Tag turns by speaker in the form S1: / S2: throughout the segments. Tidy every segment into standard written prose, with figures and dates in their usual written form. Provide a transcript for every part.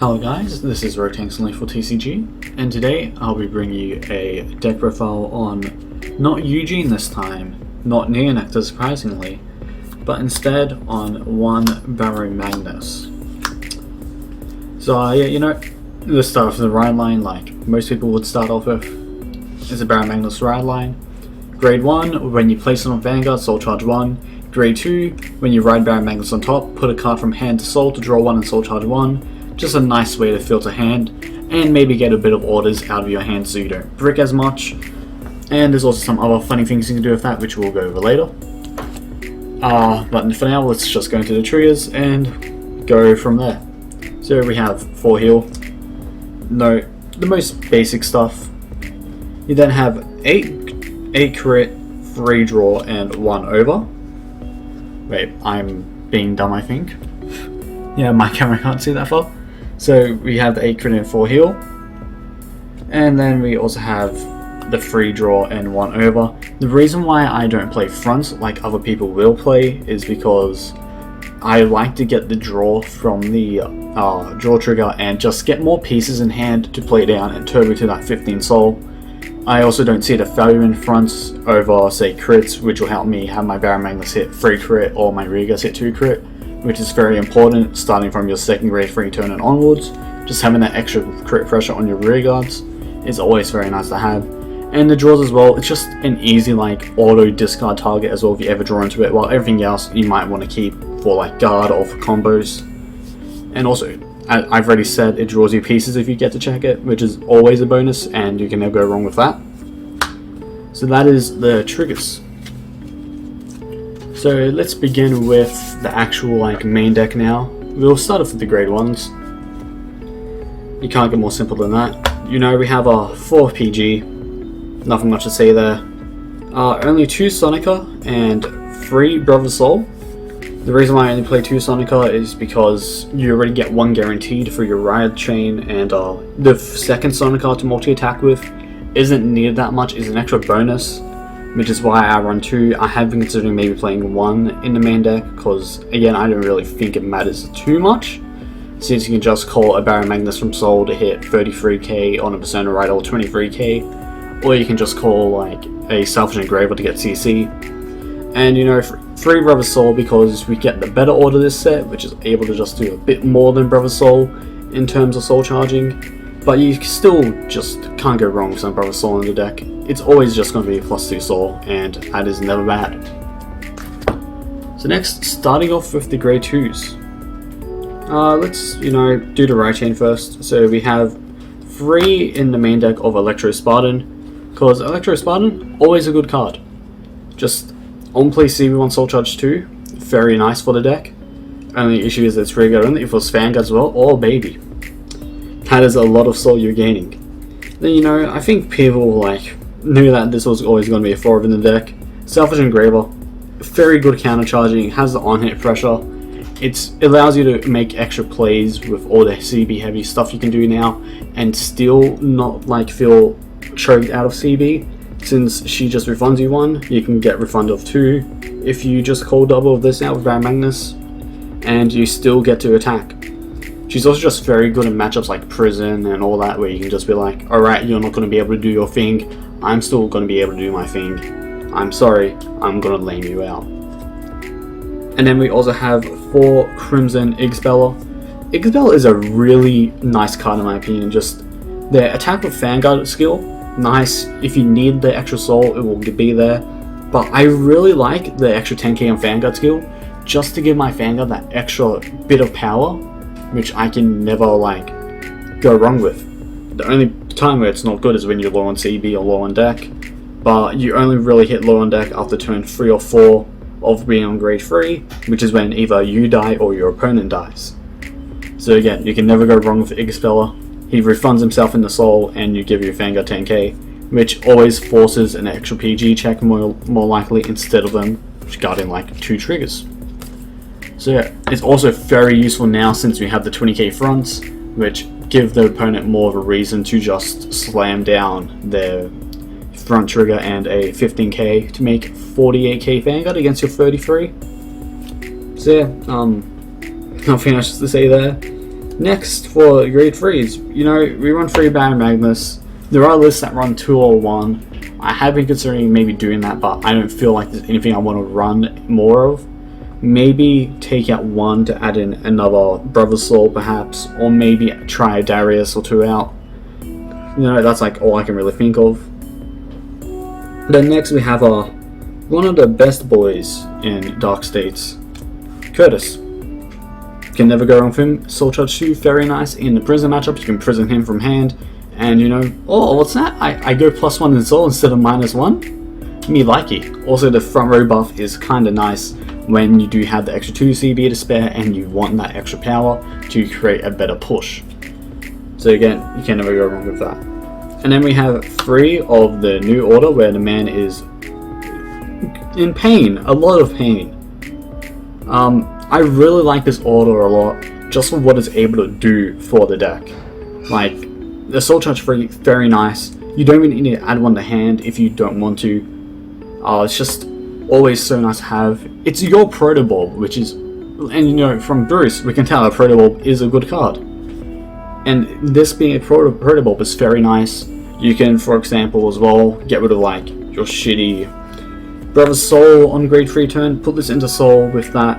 S1: Hello guys, this is Rotenks for TCG, and today I'll be bringing you a deck profile on not Eugene this time, not Neonectar surprisingly, but instead on one Baromagnes. So yeah, let's start off with the ride line like most people would start off with. It's a Baromagnes ride line. Grade 1, when you place it on Vanguard, soul charge 1. Grade 2, when you ride Baromagnes on top, put a card from hand to soul to draw 1 and soul charge 1. Just a nice way to filter hand, and maybe get a bit of orders out of your hand so you don't brick as much. And there's also some other funny things you can do with that, which we'll go over later. But for now, let's just go into the triggers and go from there. So we have 4 heal, the most basic stuff. You then have 8 crit, 3 draw, and 1 over. Wait, I'm being dumb, I think. Yeah, my camera can't see that far. So we have the 8 crit and 4 heal, and then we also have the 3 draw and 1 over. The reason why I don't play front like other people will play is because I like to get the draw from the draw trigger and just get more pieces in hand to play down and turbo to that 15 soul. I also don't see the value in fronts over say crits, which will help me have my Baromagnes hit 3 crit or my Regas hit 2 crit. Which is very important starting from your second grade free turn and onwards. Just having that extra crit pressure on your rear guards is always very nice to have. And the draws as well, it's just an easy like auto discard target as well if you ever draw into it, while everything else you might want to keep for like guard or for combos. And also, I've already said it draws you pieces if you get to check it, which is always a bonus and you can never go wrong with that. So that is the triggers. So let's begin with the actual like main deck now. We'll start off with the grade 1s. You can't get more simple than that. You know, we have our 4 PG, nothing much to say there. Only 2 Sonica and 3 Brother Soul. The reason why I only play 2 Sonica is because you already get 1 guaranteed for your Riot Chain, and the second Sonica to multi-attack with isn't needed that much, is an extra bonus. Which is why I run 2. I have been considering maybe playing 1 in the main deck, because again I don't really think it matters too much, since you can just call a Baromagnes from Soul to hit 33k on a Persona Rider or 23k, or you can just call like a Selfish Engraver to get CC. And you know, 3 Brother Soul because we get the better order this set, which is able to just do a bit more than Brother Soul in terms of soul charging. But you still just can't go wrong with some Brother Soul in the deck. It's always just going to be a +2 soul, and that is never bad. So next, starting off with the grade 2s. Let's, do the right chain first. So we have 3 in the main deck of Electro Spartan, because Electro Spartan, always a good card. Just on-play CB1 Soul Charge 2, very nice for the deck. Only issue is it's Vanguard only if it's Vanguard as well, oh baby. That is a lot of soul you're gaining. Then I think people knew that this was always going to be a 4 in the deck. Selfish Engraver, very good counter charging, has the on-hit pressure. It allows you to make extra plays with all the CB heavy stuff you can do now, and still not feel choked out of CB. Since she just refunds you 1, you can get refund of 2 if you just call double of this out with Baromagnes, and you still get to attack. She's also just very good in matchups like Prison and all that, where you can just be like, alright, you're not going to be able to do your thing, I'm still going to be able to do my thing. I'm sorry, I'm going to lame you out. And then we also have 4 Crimson Ixbeller. Ixbeller is a really nice card in my opinion. Just the attack with Vanguard skill, nice. If you need the extra soul, it will be there. But I really like the extra 10k on Vanguard skill, just to give my Vanguard that extra bit of power, which I can never go wrong with. The only time where it's not good is when you're low on CB or low on deck, but you only really hit low on deck after turn 3 or 4 of being on grade 3, which is when either you die or your opponent dies. So again, you can never go wrong with Ixbeller. He refunds himself in the soul and you give your Vanguard 10k, which always forces an extra PG check more likely, instead of them guarding 2 triggers. So yeah, it's also very useful now since we have the 20k fronts, which give the opponent more of a reason to just slam down their front trigger and a 15k to make 48k Vanguard against your 33. So yeah, nothing else to say there. Next, for grade 3s, you know, we run 3 Baromagnes. There are lists that run 2 or 1. I have been considering maybe doing that, but I don't feel like there's anything I want to run more of. Maybe take out 1 to add in another Brother Soul perhaps, or maybe try a Darius or 2 out. You know, that's like all I can really think of. Then next we have one of the best boys in Dark States, Curtis. Can never go wrong with him. Soul Charge 2, very nice. In the prison matchups, you can prison him from hand. And you know, oh, what's that? I go +1 in Soul instead of -1? Me likey. Also, the front row buff is kinda nice when you do have the extra 2 CB to spare and you want that extra power to create a better push. So again, you can never go wrong with that. And then we have 3 of the new order where the man is in pain, a lot of pain. I really like this order a lot, just for what it's able to do for the deck. Like, the Soul Charge 3, very nice. You don't really need to add 1 to hand if you don't want to. It's just always so nice to have. It's your Protoball, which is, and you know, from Bruce, we can tell a Protoball is a good card. And this being a Protoball is very nice. You can, for example, as well, get rid of like your shitty Brother Soul on grade 3 turn, put this into Soul with that.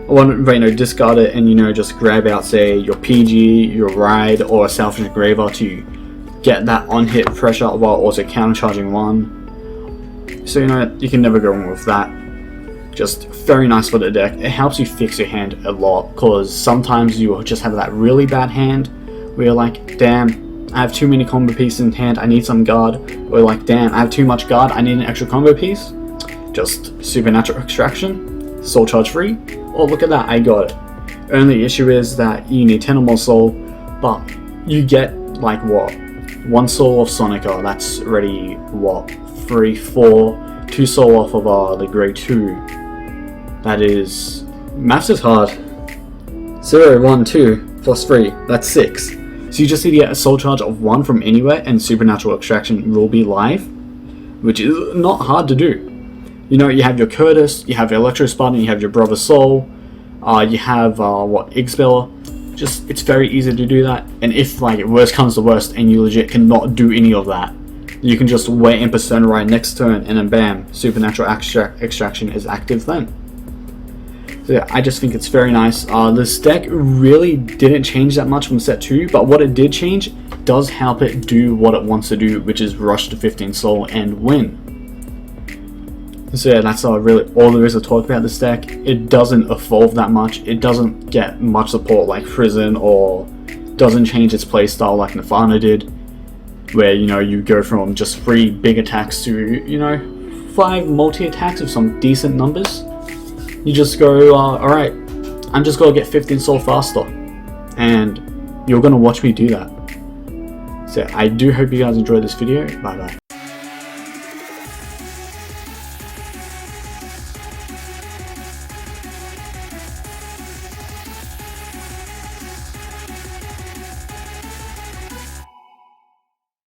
S1: You know, discard it and, you know, just grab out, say, your PG, your Ride, or a Selfish Engraver to get that on-hit pressure while also countercharging 1. So, you know, you can never go wrong with that. Just very nice for the deck. It helps you fix your hand a lot, because sometimes you just have that really bad hand where you're like, damn, I have too many combo pieces in hand, I need some guard. Or like, damn, I have too much guard, I need an extra combo piece. Just Supernatural Extraction, Soul Charge 3. Oh, look at that, I got it. Only issue is that you need 10 or more Soul, but you get, like, what? 1 Soul of Sonica, that's already, what? 3, 4, 2 Soul off of the grade 2. That is... Maths is hard. 0, 1, 2, plus 3, that's 6. So you just need to get a Soul Charge of 1 from anywhere, and Supernatural Extraction will be live, which is not hard to do. You know, you have your Curtis, you have your Electro Spartan, you have your Brother Soul, you have, Iggspeller. Just, it's very easy to do that. And if, like, worst comes to worst and you legit cannot do any of that, you can just wait in Persona right next turn and then bam, Supernatural Extraction is active then. So yeah, I just think it's very nice. This deck really didn't change that much from set 2, but what it did change does help it do what it wants to do, which is rush to 15 Soul and win. So yeah, that's really all there is to talk about this deck. It doesn't evolve that much. It doesn't get much support like Prison, or doesn't change its playstyle like Nirvana did, where, you know, you go from just 3 big attacks to, you know, 5 multi-attacks with some decent numbers. You just go, alright, I'm just gonna get 15 Soul faster, and you're gonna watch me do that. So I do hope you guys enjoyed this video. Bye bye.